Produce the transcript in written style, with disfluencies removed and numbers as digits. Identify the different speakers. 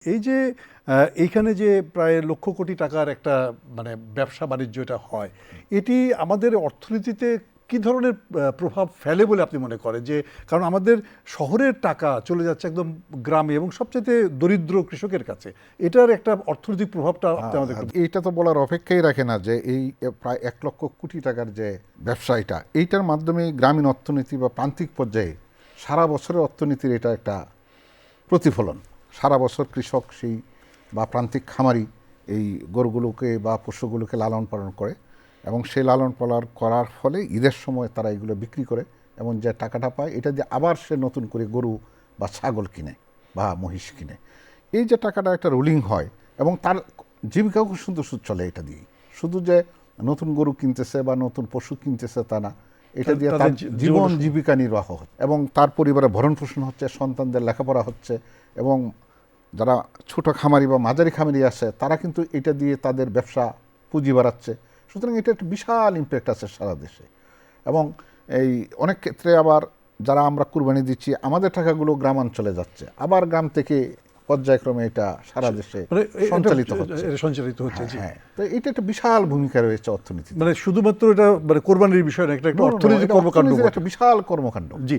Speaker 1: এই যে এইখানে যে প্রায় লক্ষ কোটি টাকার একটা মানে ব্যবসা বাণিজ্য এটা হয়, এটি আমাদের অর্থনীতিতে কি ধরনের প্রভাব ফেলে বলে আপনি মনে করেন? যে কারণ আমাদের শহরের টাকা চলে যাচ্ছে একদম গ্রামে এবং সবচেয়ে দরিদ্র কৃষকের কাছে, এটার একটা অর্থনৈতিক প্রভাবটা আপনি আমাদের
Speaker 2: এইটা তো বলার অপেক্ষাই রাখে না যে এই প্রায় 1,00,00,000 কোটি টাকার যে ব্যবসা এইটার মাধ্যমে গ্রামীণ অর্থনীতি বা প্রান্তিক পর্যায়ে সারা বছরের অর্থনীতির এটা একটা প্রতিফলন। সারা বছর কৃষক সেই বা প্রান্তিক খামারি এই গরুগুলোকে বা পশুগুলোকে লালন পালন করে এবং সেই লালন পালন করার ফলে ঈদের সময় তারা এগুলো বিক্রি করে এবং যে টাকাটা পায় এটা দিয়ে আবার সে নতুন করে গরু বা ছাগল কিনে বা মহিষ কিনে। এই যে টাকাটা একটা রুলিং হয় এবং তার জীবিকাও খুব সুন্দর চলে এটা দিয়েই। শুধু যে নতুন গরু কিনতেছে বা নতুন পশু কিনতেছে তা না, এটা দিয়ে তার জীবন জীবিকা নির্বাহ হচ্ছে এবং তার পরিবারের ভরণ পোষণ হচ্ছে, সন্তানদের লেখাপড়া হচ্ছে এবং যারা ছোট খামারি বা মাঝারি খামারি আছে তারা কিন্তু এটা দিয়ে তাদের ব্যবসা পুঁজি বাড়াচ্ছে। সুতরাং এটা একটা বিশাল ইম্প্যাক্ট আছে সারা দেশে এবং এই অনেক ক্ষেত্রে আবার যারা আমরা কুরবানি দিচ্ছি আমাদের টাকাগুলো গ্রামাঞ্চলে যাচ্ছে, আবার গ্রাম থেকে পর্যায়ক্রমে এটা সারা দেশে সঞ্চালিত হচ্ছে। হ্যাঁ, তো এটা একটা বিশাল ভূমিকা রয়েছে অর্থনীতি,
Speaker 1: মানে শুধুমাত্র এটা মানে কোরবানির বিষয় না, এটা একটা অর্থনৈতিক কর্মকাণ্ড,
Speaker 2: একটা বিশাল কর্মকাণ্ড।
Speaker 1: জি।